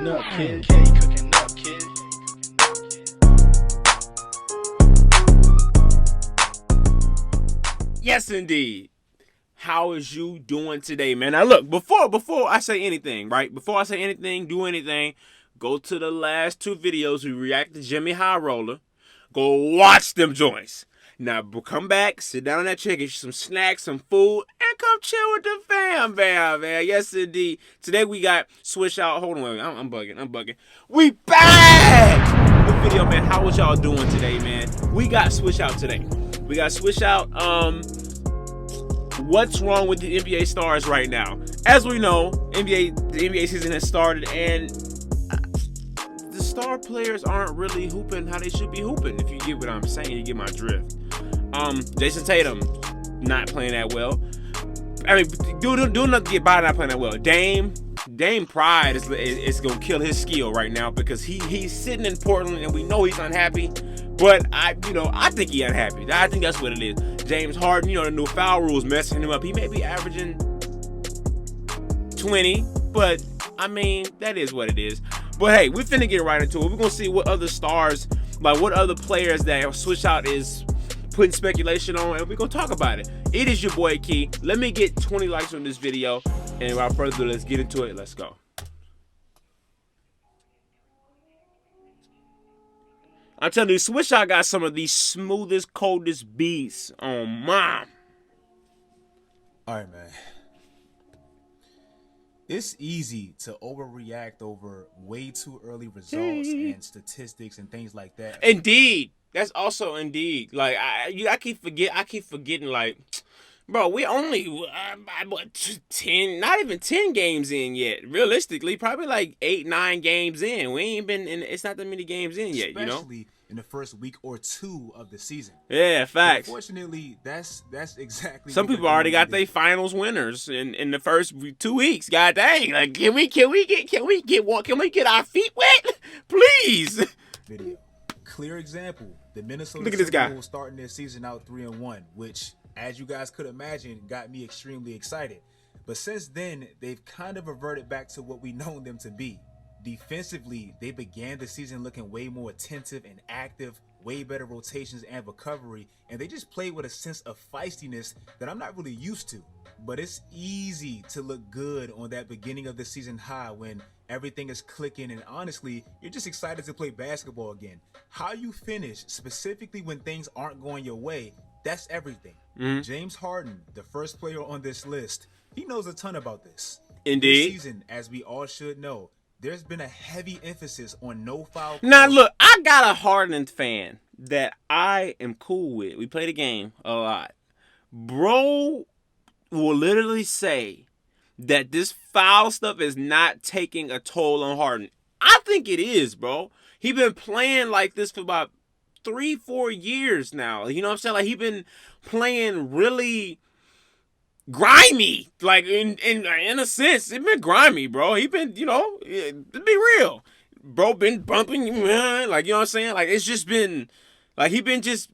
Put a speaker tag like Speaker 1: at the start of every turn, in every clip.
Speaker 1: cooking up, kid.
Speaker 2: Yes, indeed. How is you doing today, man? Now, look, before I say anything, right? Before I say anything, do anything, go to the last two videos. We react to Jimmy High Roller. Go watch them joints. Now, come back, sit down on that chair, get you some snacks, some food, and come chill with the fam, man. Yes, indeed. Today we got Swishout. Hold on, I'm bugging. We back with video, man. How was y'all doing today, man? We got Swishout today. What's wrong with the NBA stars right now? As we know, the NBA season has started, and the star players aren't really hooping how they should be hooping. If you get what I'm saying, you get my drift. Jason Tatum not playing that well. I mean, do enough to get by not playing that well. Dame pride is gonna kill his skill right now because he's sitting in Portland and we know he's unhappy. But I think he's unhappy. I think that's what it is. James Harden, the new foul rules messing him up. He may be averaging 20, but I mean, that is what it is. But hey, we're finna get right into it. We're gonna see what other stars, like what other players that Swishout is putting speculation on, and we're gonna talk about it. It is your boy Key. Let me get 20 likes on this video, and without further ado, let's get into it. Let's go. I'm telling you, Swishout got some of the smoothest, coldest beats on mom.
Speaker 1: All right, man. It's easy to overreact over way too early results and statistics and things like that.
Speaker 2: Indeed. That's also indeed. Like I keep forgetting. Like, bro, we only 10, not even 10 games in yet. Realistically, probably like 8, 9 games in. We ain't been in. It's not that many games in yet.
Speaker 1: Especially in the first week or two of the season.
Speaker 2: Yeah, facts.
Speaker 1: Unfortunately, that's exactly.
Speaker 2: Some people already got their finals winners in the first 2 weeks. God dang! Like, can we get our feet wet, please?
Speaker 1: Video. Clear example. The Minnesota
Speaker 2: Look at this guy
Speaker 1: Timberwolves starting their season out 3-1, which, as you guys could imagine, got me extremely excited. But since then, they've kind of reverted back to what we know them to be. Defensively, they began the season looking way more attentive and active, way better rotations and recovery, and they just played with a sense of feistiness that I'm not really used to. But it's easy to look good on that beginning of the season high when everything is clicking, and honestly, you're just excited to play basketball again. How you finish, specifically when things aren't going your way, that's everything. James Harden, the first player on this list, he knows a ton about this.
Speaker 2: Indeed.
Speaker 1: This season, as we all should know, there's been a heavy emphasis on no foul.
Speaker 2: Now look, I got a Harden fan that I am cool with. We play the game a lot. Bro will literally say that this foul stuff is not taking a toll on Harden. I think it is, bro. He been playing like this for about 3-4 years now. You know what I'm saying? Like, he been playing really grimy. Like, in a sense, it been grimy, bro. He been, to be real, bro, been bumping, like, you know what I'm saying? Like, it's just been, like, he been just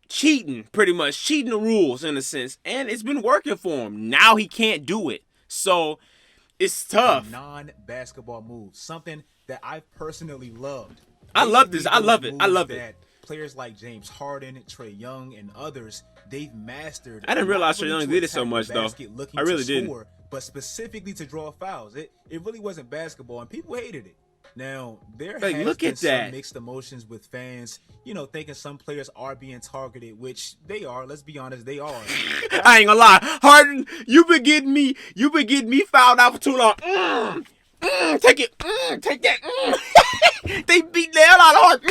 Speaker 2: cheating, pretty much cheating the rules in a sense, and it's been working for him. Now he can't do it, so it's tough.
Speaker 1: Non-basketball moves, something that I personally loved.
Speaker 2: I love this. I love it.
Speaker 1: That players like James Harden, Trae Young, and others, they've mastered.
Speaker 2: I didn't realize Trae Young did it so much, though. I really didn't.
Speaker 1: But specifically to draw fouls, it really wasn't basketball, and people hated it. Now, there
Speaker 2: like,
Speaker 1: has
Speaker 2: look
Speaker 1: been
Speaker 2: at that.
Speaker 1: some mixed emotions with fans, thinking some players are being targeted, which they are. Let's be honest, they are.
Speaker 2: I ain't gonna lie, Harden, you been getting me fouled out for too long. Take it, take that. They beat the hell out of Harden.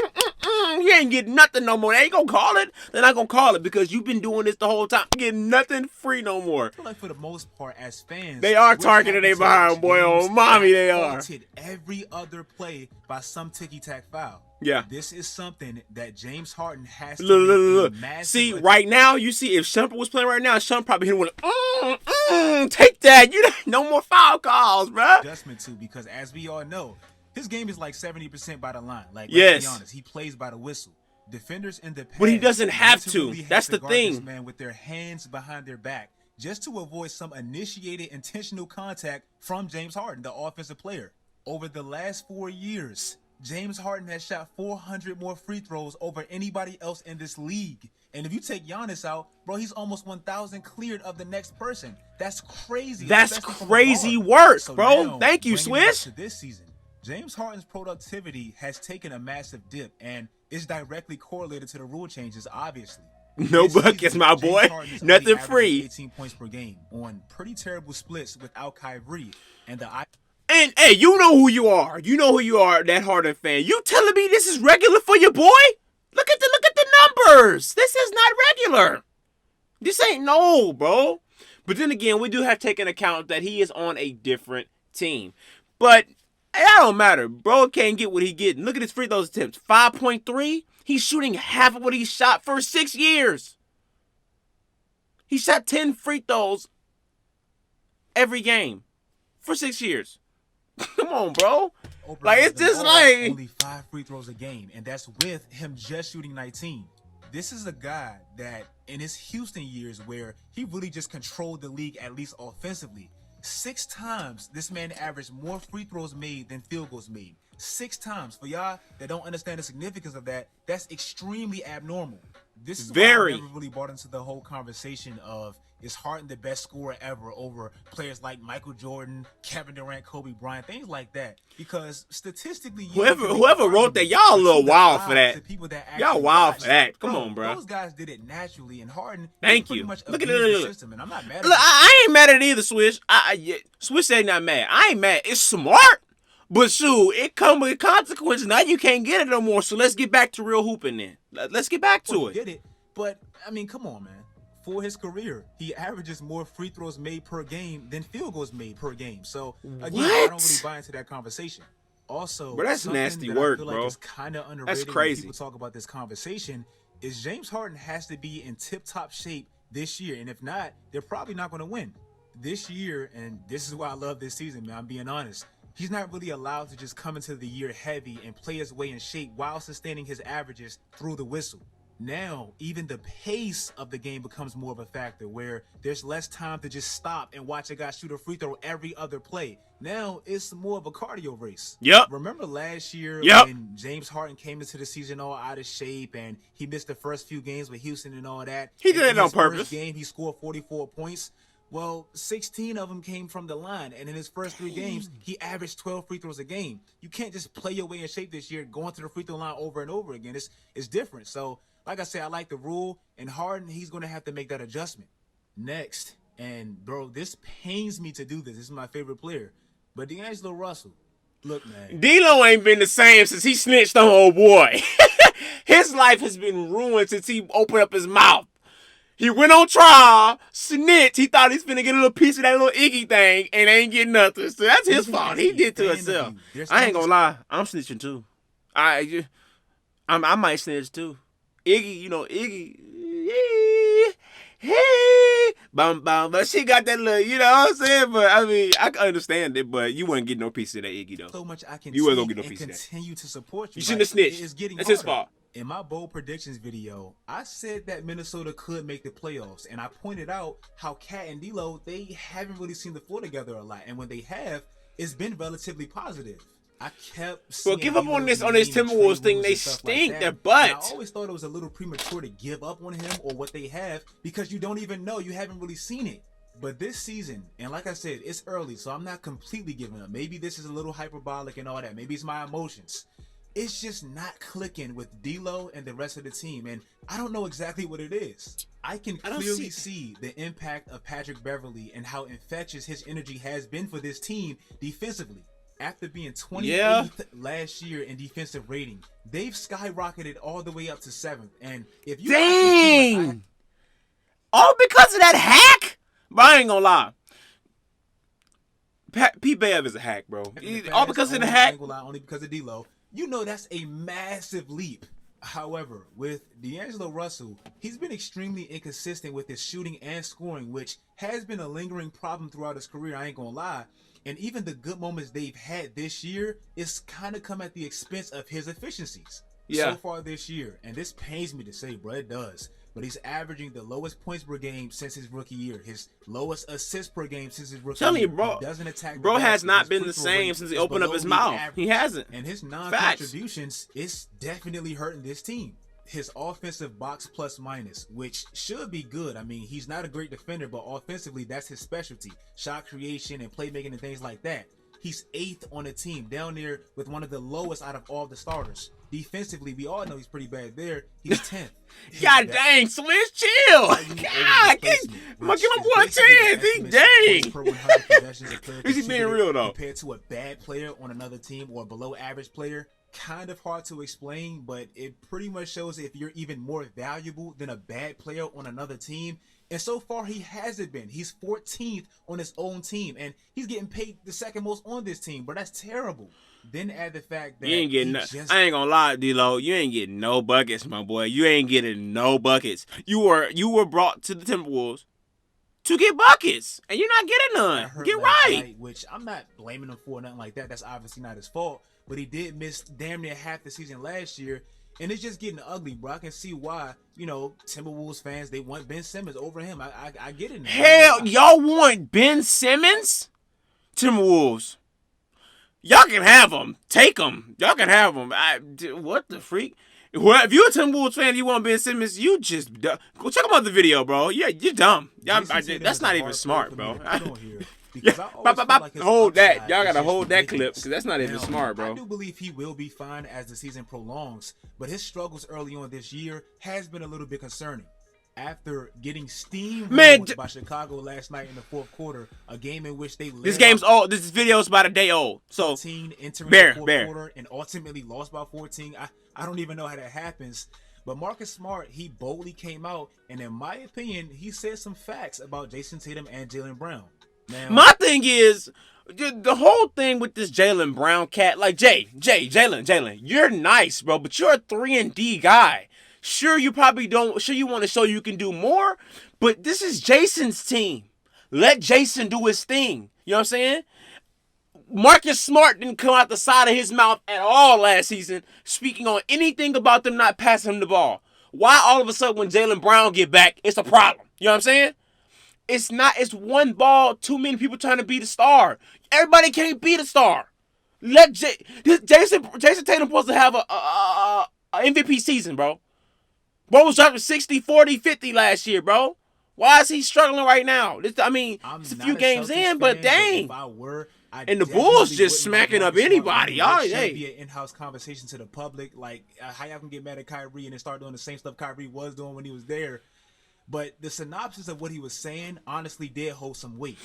Speaker 2: You ain't getting nothing no more. They ain't gonna call it. They're not gonna call it because you've been doing this the whole time. You getting nothing free no more.
Speaker 1: I feel like for the most part, as fans,
Speaker 2: they are targeting their behind, boy. Oh, mommy, they are.
Speaker 1: Every other play by some ticky-tack foul.
Speaker 2: Yeah.
Speaker 1: This is something that James Harden has to
Speaker 2: look. See, right now, you see, if Shumpert was playing right now, Shumpert probably hit him with take that. No more foul calls, bro.
Speaker 1: Adjustment too, because as we all know, his game is like 70% by the line. Like,
Speaker 2: yes.
Speaker 1: Let's be honest, he plays by the whistle. Defenders in the past,
Speaker 2: but he doesn't have to.
Speaker 1: Really
Speaker 2: That's the thing.
Speaker 1: Man, with their hands behind their back. just to avoid some initiated intentional contact from James Harden, the offensive player. Over the last 4 years, James Harden has shot 400 more free throws over anybody else in this league. And if you take Giannis out, bro, he's almost 1,000 cleared of the next person. That's crazy.
Speaker 2: That's crazy work,
Speaker 1: so
Speaker 2: bro.
Speaker 1: now,
Speaker 2: Thank you,
Speaker 1: bringing it up
Speaker 2: Swish.
Speaker 1: to this season, James Harden's productivity has taken a massive dip and is directly correlated to the rule changes, obviously.
Speaker 2: No
Speaker 1: This
Speaker 2: buckets,
Speaker 1: season,
Speaker 2: my
Speaker 1: James
Speaker 2: boy.
Speaker 1: Harden is only
Speaker 2: Nothing
Speaker 1: averaging
Speaker 2: free.
Speaker 1: 18 points per game on pretty terrible splits without Kyrie. And
Speaker 2: And hey, you know who you are. You know who you are, that Harden fan. You telling me this is regular for your boy? Look at the numbers. This is not regular. This ain't no, bro. But then again, we do have to take into account that he is on a different team. But that don't matter. Bro can't get what he getting. Look at his free throws attempts. 5.3. He's shooting half of what he shot for 6 years. He shot 10 free throws every game for 6 years. Come on, bro. Like, it's just like
Speaker 1: only 5 free throws a game, and that's with him just shooting 19. This is a guy that in his Houston years where he really just controlled the league, at least offensively, 6 times this man averaged more free throws made than field goals made. 6 times. For y'all that don't understand the significance of that, that's extremely abnormal. This is why I never really bought into the whole conversation of, is Harden the best scorer ever over players like Michael Jordan, Kevin Durant, Kobe Bryant, things like that. Because statistically,
Speaker 2: whoever wrote that, y'all a little wild for that. Y'all wild for that. Come on, bro.
Speaker 1: Those guys did it naturally, and Harden.
Speaker 2: Thank you. Look at
Speaker 1: the system, and I'm not mad at it.
Speaker 2: I ain't mad at it either, Swish. Swish said not mad. I ain't mad. It's smart, but shoot, it come with consequences. Now you can't get it no more. So let's get back to real hooping then. Let's get back to it.
Speaker 1: Get it, but I mean, come on, man. For his career, he averages more free throws made per game than field goals made per game. So again, I don't really buy into that conversation. Also,
Speaker 2: but that's nasty work,
Speaker 1: I feel
Speaker 2: bro.
Speaker 1: like it's kind of underrated.
Speaker 2: That's crazy.
Speaker 1: When people talk about this conversation, is James Harden has to be in tip-top shape this year, and if not, they're probably not going to win this year. And this is why I love this season, man. I'm being honest. He's not really allowed to just come into the year heavy and play his way in shape while sustaining his averages through the whistle. Now, even the pace of the game becomes more of a factor where there's less time to just stop and watch a guy shoot a free throw every other play. Now, it's more of a cardio race.
Speaker 2: Yep.
Speaker 1: Remember last year when James Harden came into the season all out of shape and he missed the first few games with Houston and all that?
Speaker 2: He did it on purpose.
Speaker 1: First game, he scored 44 points. Well, 16 of them came from the line, and in his first 3 games, he averaged 12 free throws a game. You can't just play your way in shape this year, going to the free throw line over and over again. It's different. So, like I said, I like the rule, and Harden, he's going to have to make that adjustment. Next, and bro, this pains me to do this. This is my favorite player, but D'Angelo Russell. Look, man.
Speaker 2: D'Lo ain't been the same since he snitched on old boy. His life has been ruined since he opened up his mouth. He went on trial, snitched. He thought he's finna get a little piece of that little Iggy thing and ain't getting nothing. So that's his fault. He did to himself. I ain't gonna lie. I'm snitching too. I might snitch too. Iggy, you know, Iggy. Hey, bum, but she got that little, you know what I'm saying? But I mean, I can understand it, but you wouldn't get no piece of that Iggy though.
Speaker 1: So much I can
Speaker 2: you wasn't gonna get no piece of that.
Speaker 1: Continue to support you.
Speaker 2: You shouldn't have snitched.
Speaker 1: It's getting
Speaker 2: That's
Speaker 1: harder.
Speaker 2: his fault.
Speaker 1: In my bold predictions video, I said that Minnesota could make the playoffs, and I pointed out how Cat and D'Lo, they haven't really seen the floor together a lot, and when they have, it's been relatively positive. I kept
Speaker 2: well, give up on this Timberwolves thing. They stink. They're butts.
Speaker 1: I always thought it was a little premature to give up on him or what they have because you don't even know. You haven't really seen it. But this season, and like I said, it's early, so I'm not completely giving up. Maybe this is a little hyperbolic and all that. Maybe it's my emotions. It's just not clicking with D'Lo and the rest of the team, and I don't know exactly what it is. I can clearly see the impact of Patrick Beverley and how infectious his energy has been for this team defensively. After being 28th last year in defensive rating, they've skyrocketed all the way up to 7th. And if you
Speaker 2: dang, all because of that hack? But I ain't gonna lie. Pete Bev is a hack, bro. All because of the hack.
Speaker 1: Only because of D'Lo. You know that's a massive leap. However, with D'Angelo Russell, he's been extremely inconsistent with his shooting and scoring, which has been a lingering problem throughout his career, I ain't gonna lie. And even the good moments they've had this year, it's kind of come at the expense of his efficiencies so far this year. And this pains me to say, bro, it does. but he's averaging the lowest points per game since his rookie year, his lowest assists per game since his rookie
Speaker 2: Telling
Speaker 1: year.
Speaker 2: you, bro,
Speaker 1: He doesn't attack.
Speaker 2: Bro has
Speaker 1: basket.
Speaker 2: not
Speaker 1: His
Speaker 2: been
Speaker 1: free
Speaker 2: the
Speaker 1: throw
Speaker 2: same
Speaker 1: rate
Speaker 2: since he
Speaker 1: is
Speaker 2: opened up
Speaker 1: below
Speaker 2: his
Speaker 1: league
Speaker 2: mouth.
Speaker 1: average.
Speaker 2: He hasn't.
Speaker 1: And his
Speaker 2: Facts.
Speaker 1: non-contributions is definitely hurting this team. His offensive box plus minus, which should be good. I mean, he's not a great defender, but offensively, that's his specialty. Shot creation and playmaking and things like that. He's 8th on the team, down there with one of the lowest out of all the starters. Defensively, we all know he's pretty bad there. He's 10th.
Speaker 2: God dang, Swish, chill. God, give my boy a chance. He dang. Is he being real, though?
Speaker 1: Compared to a bad player on another team or a below average player, kind of hard to explain, but it pretty much shows if you're even more valuable than a bad player on another team. And so far, he hasn't been. He's 14th on his own team, and he's getting paid the second most on this team, but that's terrible. Then add the fact that
Speaker 2: you ain't getting I ain't gonna lie, D-Lo, you ain't getting no buckets, my boy. You ain't getting no buckets. You were brought to the Timberwolves to get buckets, and you're not getting none. Get right.
Speaker 1: Which I'm not blaming him for, nothing like that. That's obviously not his fault, but he did miss damn near half the season last year. And it's just getting ugly, bro. I can see why, Timberwolves fans, they want Ben Simmons over him. I get it now.
Speaker 2: Hell, y'all want Ben Simmons? Timberwolves. Y'all can have him. Take him. Y'all can have him. What the freak? Well, if you're a Timberwolves fan, you want Ben Simmons, you just go check him out the video, bro. Yeah, you're dumb. That's not even smart, bro. Hold that. Y'all gotta hold that clip because that's not even smart, bro.
Speaker 1: I do believe he will be fine as the season prolongs, but his struggles early on this year has been a little bit concerning. After getting steamrolled by Chicago last night in the fourth quarter, a game in which they led
Speaker 2: this video is about a day old. So
Speaker 1: 14 entering the fourth quarter and ultimately lost by 14. I don't even know how that happens. But Marcus Smart, he boldly came out, and in my opinion, he said some facts about Jason Tatum and Jaylen Brown. Now,
Speaker 2: my thing is, the whole thing with this Jaylen Brown cat, like Jaylen, you're nice, bro, but you're a 3-and-D guy. Sure, you probably don't. Sure, you want to show you can do more, but this is Jason's team. Let Jason do his thing. You know what I'm saying? Marcus Smart didn't come out the side of his mouth at all last season, speaking on anything about them not passing him the ball. Why all of a sudden when Jaylen Brown get back, it's a problem? You know what I'm saying? It's not. It's one ball. Too many people trying to be the star. Everybody can't be the star. Let Jason Tatum supposed to have a MVP season, bro. Bro was dropping 60, 40, 50 last year, bro. Why is he struggling right now? It's a few games in, but dang.
Speaker 1: If I were,
Speaker 2: and the Bulls just smacking up anybody. Y'all,
Speaker 1: should be an in-house conversation to the public. Like, how y'all can get mad at Kyrie and then start doing the same stuff Kyrie was doing when he was there. But the synopsis of what he was saying honestly did hold some weight.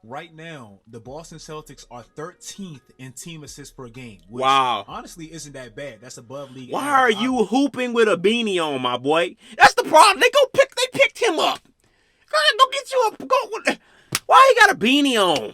Speaker 1: Right now, the Boston Celtics are 13th in team assists per game. Which honestly isn't that bad. That's above league.
Speaker 2: Why are you hooping with a beanie on, my boy? That's the problem. They picked him up. Go get you a. Why he got a beanie on?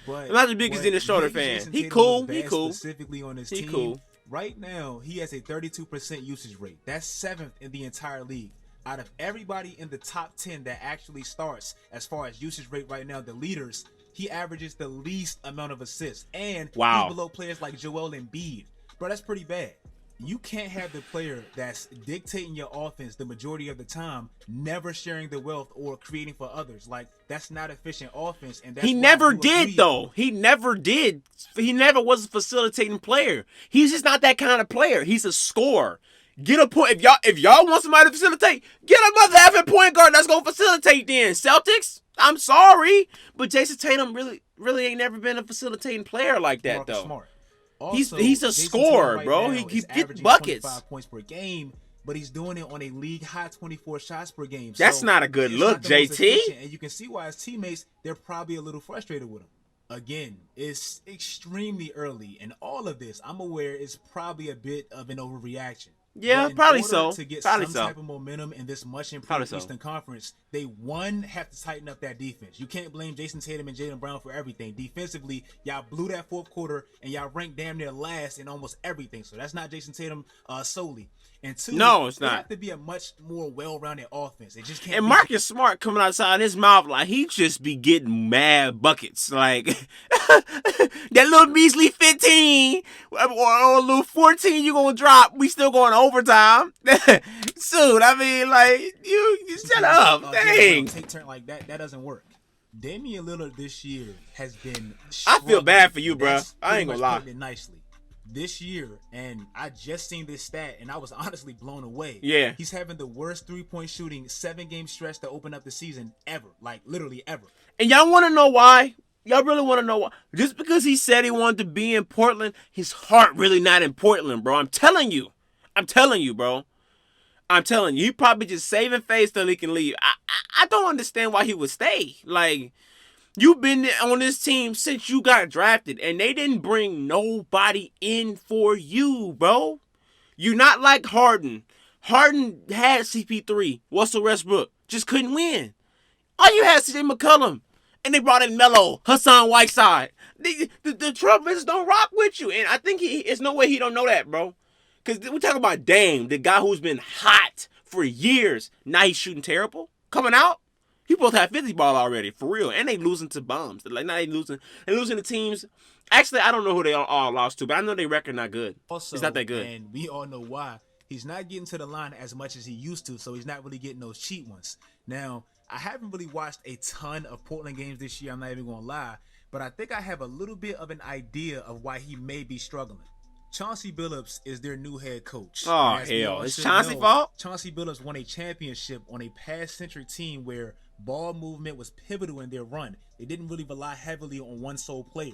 Speaker 2: I'm not the biggest Dennis Schroeder fan. He cool.
Speaker 1: Specifically on his team.
Speaker 2: Cool.
Speaker 1: Right now, he has a 32% usage rate. That's 7th in the entire league. Out of everybody in the top 10 that actually starts, as far as usage rate right now, the leaders, he averages the least amount of assists. And he's below players like Joel Embiid. Bro, that's pretty bad. You can't have the player that's dictating your offense the majority of the time, never sharing the wealth or creating for others. Like, that's not efficient offense. And that's
Speaker 2: he never did, though. He never did. He never was a facilitating player. He's just not that kind of player. He's a scorer. Get a point. If y'all want somebody to facilitate, get another effing point guard that's gonna facilitate. Then Celtics. I'm sorry, but Jason Tatum really ain't never been a facilitating player like that,
Speaker 1: Marcus
Speaker 2: though.
Speaker 1: Smart. Also,
Speaker 2: he's a scorer, bro. He gets buckets.
Speaker 1: 25 points per game, but he's doing it on a league high 24 shots per game.
Speaker 2: That's not a good look, JT.
Speaker 1: And you can see why his teammates, they're probably a little frustrated with him. Again, it's extremely early, and all of this, I'm aware, is probably a bit of an overreaction.
Speaker 2: Yeah, probably so.
Speaker 1: To get
Speaker 2: probably
Speaker 1: some
Speaker 2: so.
Speaker 1: type of momentum in this much improved Eastern Conference, they have to tighten up that defense. You can't blame Jason Tatum and Jaylen Brown for everything. Defensively, y'all blew that fourth quarter and y'all ranked damn near last in almost everything. So that's not Jason Tatum solely. And two,
Speaker 2: no, it's not.
Speaker 1: It have to be a much more well-rounded offense. It just can't.
Speaker 2: And Marcus Smart coming outside his mouth like he just be getting mad buckets. Like that little measly 15 or a little 14 you gonna drop. We still going, overtime. Shoot, I mean, like, you shut up. Dang.
Speaker 1: Take turn like that. That doesn't work. Damian Lillard this year has been
Speaker 2: I feel bad for you, bro. I ain't gonna lie.
Speaker 1: It nicely. This year, and I just seen this stat, and I was honestly blown away.
Speaker 2: Yeah.
Speaker 1: He's having the worst 3-point shooting 7-game stretch to open up the season ever. Like, literally ever.
Speaker 2: And y'all want to know why? Y'all really want to know why? Just because he said he wanted to be in Portland, his heart really not in Portland, bro. I'm telling you, bro. I'm telling you, he probably just saving face till he can leave. I don't understand why he would stay. Like, you've been on this team since you got drafted, and they didn't bring nobody in for you, bro. You're not like Harden. Harden had CP3, Russell Westbrook, just couldn't win. All you had CJ McCollum, and they brought in Melo, Hassan Whiteside. The Trailblazers don't rock with you, and I think there's no way he don't know that, bro. Because we talk about Dame, the guy who's been hot for years. Now he's shooting terrible. Coming out, he both have 50 ball already, for real. And they losing to bums. Like, now they're losing to teams. Actually, I don't know who they all lost to, but I know their record not good.
Speaker 1: Also,
Speaker 2: it's not that good.
Speaker 1: And we all know why. He's not getting to the line as much as he used to, so he's not really getting those cheap ones. Now, I haven't really watched a ton of Portland games this year, I'm not even going to lie, but I think I have a little bit of an idea of why he may be struggling. Chauncey Billups is their new head coach.
Speaker 2: Oh, hell. It's Chauncey's fault?
Speaker 1: Chauncey Billups won a championship on a past-century team where ball movement was pivotal in their run. They didn't really rely heavily on one sole player.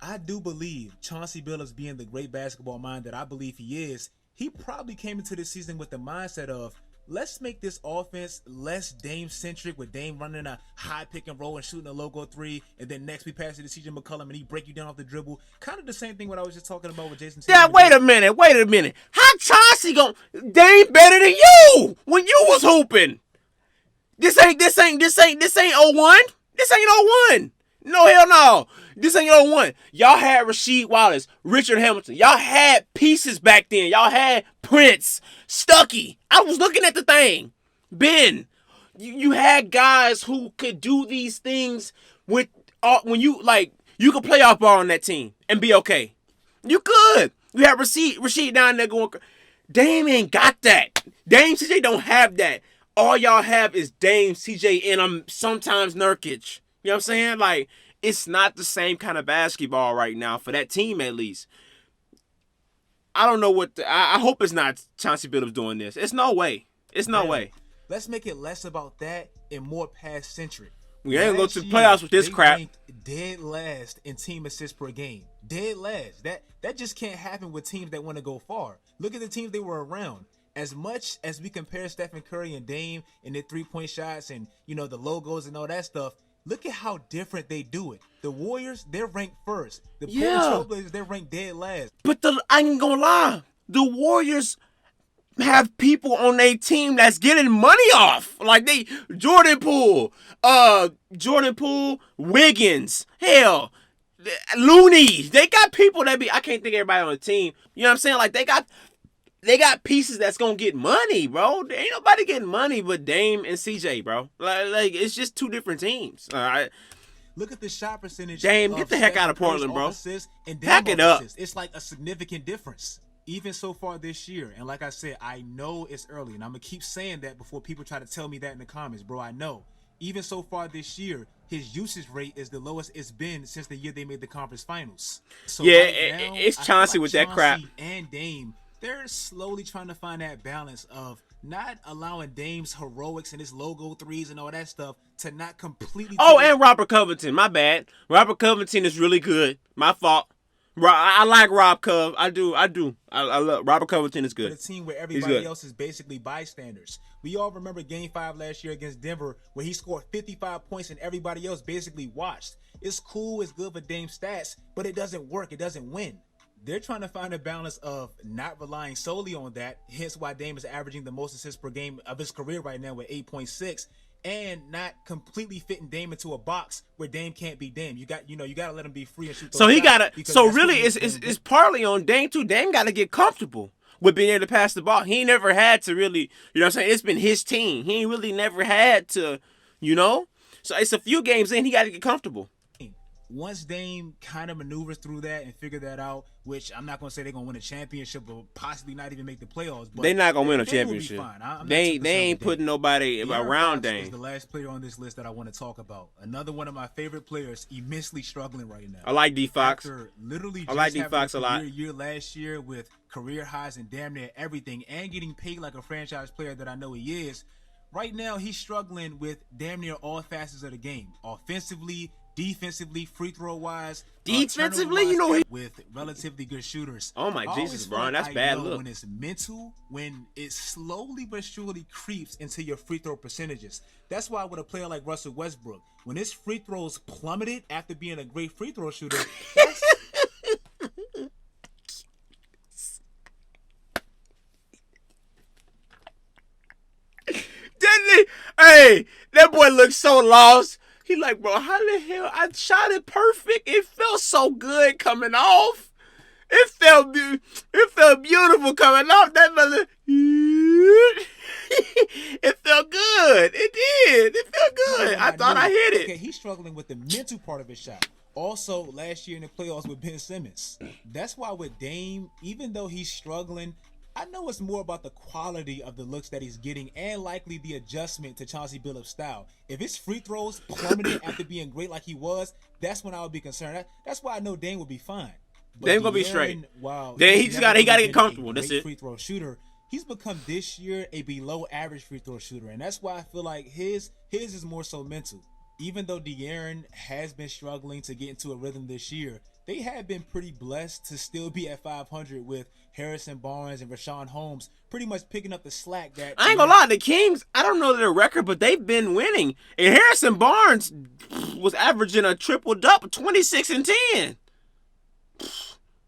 Speaker 1: I do believe Chauncey Billups, being the great basketball mind that I believe he is, he probably came into this season with the mindset of, let's make this offense less Dame-centric, with Dame running a high pick and roll and shooting a logo three, and then next we pass it to CJ McCollum and he break you down off the dribble. Kind of the same thing what I was just talking about with Jason Tatum.
Speaker 2: Yeah, wait a minute. How Chauncey Dame better than you when you was hooping? This ain't 01. This ain't 01. No, hell no. This ain't 01. Y'all had Rasheed Wallace, Richard Hamilton. Y'all had pieces back then. Y'all had Prince, Stuckey. I was looking at the thing. Ben, you had guys who could do these things with when you could play off ball on that team and be okay. You could. You had Rasheed down there going. Dame ain't got that. Dame, CJ don't have that. All y'all have is Dame, CJ, and sometimes Nurkic. You know what I'm saying? Like, it's not the same kind of basketball right now for that team, at least. I don't know what I hope it's not Chauncey Billups doing this. It's no way. It's no way.
Speaker 1: Let's make it less about that and more past centric.
Speaker 2: We ain't going to the playoffs with this crap.
Speaker 1: Dead last in team assists per game. Dead last. That just can't happen with teams that want to go far. Look at the teams they were around. As much as we compare Stephen Curry and Dame and their 3-point shots and, you know, the logos and all that stuff, look at how different they do it. The Warriors, they're ranked first. The Portland Trailblazers, they're ranked dead last.
Speaker 2: But I ain't gonna lie. The Warriors have people on their team that's getting money off. Like Jordan Poole, Wiggins, hell, Looney. They got people I can't think of everybody on the team. You know what I'm saying? Like, they got pieces that's gonna get money, bro. There ain't nobody getting money but Dame and CJ, bro. Like it's just two different teams. All right.
Speaker 1: Look at the shot percentage.
Speaker 2: Dame, get the heck out of Portland, bro.
Speaker 1: Pack it up. It's like a significant difference, even so far this year. And like I said, I know it's early, and I'm gonna keep saying that before people try to tell me that in the comments, bro. I know. Even so far this year, his usage rate is the lowest it's been since the year they made the conference finals. So
Speaker 2: yeah,
Speaker 1: right now,
Speaker 2: it's Chauncey with that crap.
Speaker 1: And Dame, they're slowly trying to find that balance of not allowing Dame's heroics and his logo threes and all that stuff to not completely.
Speaker 2: Oh, and Robert Covington. My bad. Robert Covington is really good. My fault. I like Rob Cov. I do. I love Robert Covington is good.
Speaker 1: A team where everybody else is basically bystanders. We all remember Game 5 last year against Denver, where he scored 55 points and everybody else basically watched. It's cool. It's good for Dame's stats, but it doesn't work. It doesn't win. They're trying to find a balance of not relying solely on that, hence why Dame is averaging the most assists per game of his career right now with 8.6, and not completely fitting Dame into a box where Dame can't be Dame. You got to let him be free and shoot those
Speaker 2: So he
Speaker 1: shots,
Speaker 2: gotta. So really, it's partly on Dame too. Dame got to get comfortable with being able to pass the ball. He never had to really. You know what I'm saying? It's been his team. He ain't really never had to. You know. So it's a few games in. He got to get comfortable.
Speaker 1: once Dame kind of maneuvers through that and figure that out, which I'm not going to say they're going to win a championship or possibly not even make the playoffs, but
Speaker 2: They're not gonna win a
Speaker 1: Dame will be
Speaker 2: championship.
Speaker 1: fine. I'm not
Speaker 2: They
Speaker 1: too
Speaker 2: ain't
Speaker 1: concerned with
Speaker 2: putting
Speaker 1: Dame.
Speaker 2: nobody
Speaker 1: De'Aaron
Speaker 2: around
Speaker 1: Fox is
Speaker 2: Dame.
Speaker 1: the last player on this list that I want to talk about. Another one of my favorite players, immensely struggling right now.
Speaker 2: I like D Fox.
Speaker 1: After literally
Speaker 2: I like
Speaker 1: just
Speaker 2: D Fox a
Speaker 1: having
Speaker 2: lot.
Speaker 1: career year last year with career highs and damn near everything, and getting paid like a franchise player that I know he is. Right now, he's struggling with damn near all facets of the game, offensively, defensively, free throw wise,
Speaker 2: Defensively, you know,
Speaker 1: with relatively good shooters.
Speaker 2: Oh my
Speaker 1: I always
Speaker 2: Jesus,
Speaker 1: feel
Speaker 2: Bron,
Speaker 1: like
Speaker 2: that's
Speaker 1: I
Speaker 2: bad
Speaker 1: know
Speaker 2: look.
Speaker 1: when it's mental, when it slowly but surely creeps into your free throw percentages. That's why with a player like Russell Westbrook, when his free throws plummeted after being a great free throw shooter, that's
Speaker 2: Hey, that boy looks so lost. He like, bro, how the hell I shot it perfect? It felt so good coming off. It felt beautiful coming off. That mother, it felt good. It did. It felt good. I thought I hit it.
Speaker 1: Okay, he's struggling with the mental part of his shot. Also, last year in the playoffs with Ben Simmons. That's why with Dame, even though he's struggling, I know it's more about the quality of the looks that he's getting and likely the adjustment to Chauncey Billups' style. If his free throws plummeted after being great like he was, that's when I would be concerned. That's why I know Dame will be fine. But
Speaker 2: Dame gonna be straight.
Speaker 1: Wow,
Speaker 2: He gotta get comfortable. That's it.
Speaker 1: Free throw shooter. He's become this year a below average free throw shooter, and that's why I feel like his is more so mental. Even though De'Aaron has been struggling to get into a rhythm this year, they have been pretty blessed to still be at 500 with Harrison Barnes and Rashawn Holmes pretty much picking up the slack that...
Speaker 2: I ain't gonna lie, the Kings, I don't know their record, but they've been winning. And Harrison Barnes was averaging a triple-double, 26 and 10.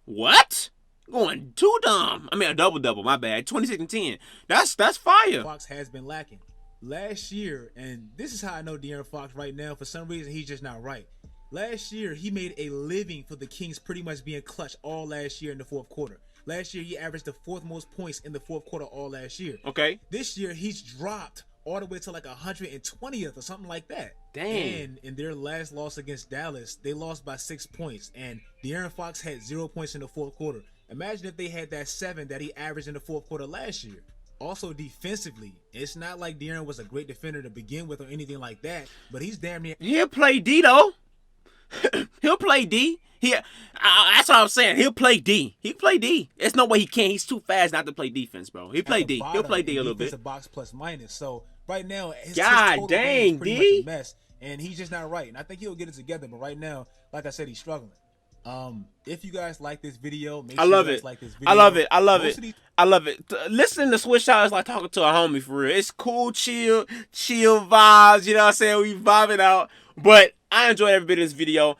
Speaker 2: What? Going too dumb. I mean, a double-double, my bad. 26 and 10. That's fire.
Speaker 1: Fox has been lacking. Last year, and this is how I know De'Aaron Fox right now, for some reason, he's just not right. Last year, he made a living for the Kings pretty much being clutch all last year in the fourth quarter. Last year, he averaged the fourth most points in the fourth quarter all last year.
Speaker 2: Okay.
Speaker 1: This year, he's dropped all the way to like 120th or something like that.
Speaker 2: Dang.
Speaker 1: And in their last loss against Dallas, they lost by 6 points. And De'Aaron Fox had 0 points in the fourth quarter. Imagine if they had that 7 that he averaged in the fourth quarter last year. Also defensively, it's not like De'Aaron was a great defender to begin with or anything like that, but he's damn near...
Speaker 2: He'll play D, though. He'll play D. That's what I'm saying. He'll play D. He'll play D. There's no way he can't. He's too fast not to play defense, bro. He'll play D. He'll play D a little bit.
Speaker 1: It's a box plus minus. So right now, his
Speaker 2: God
Speaker 1: total
Speaker 2: dang,
Speaker 1: game is pretty
Speaker 2: D.
Speaker 1: much a mess, and he's just not right. And I think he'll get it together. But right now, like I said, he's struggling. If you guys like this video, make sure you guys like this video.
Speaker 2: I love it. I love it. I love it. Listening to Swishout is like talking to a homie for real. It's cool, chill vibes. You know what I'm saying? We vibing out. But I enjoyed every bit of this video.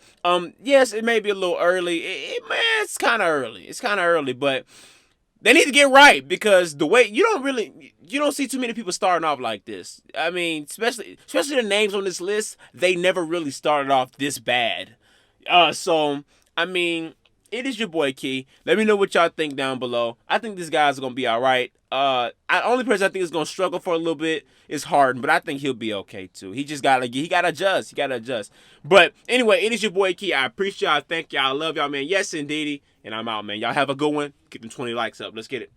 Speaker 2: Yes, it may be a little early. It's kind of early. It's kind of early, but they need to get right because the way you don't see too many people starting off like this. I mean, especially the names on this list, they never really started off this bad. So I mean, it is your boy Key. Let me know what y'all think down below. I think this guy's gonna be all right. Only person I think is gonna struggle for a little bit is Harden, but I think he'll be okay too. He gotta adjust. He gotta adjust. But anyway, it is your boy Key. I appreciate y'all. Thank y'all. I love y'all, man. Yes, indeedy. And I'm out, man. Y'all have a good one. Get them 20 likes up. Let's get it.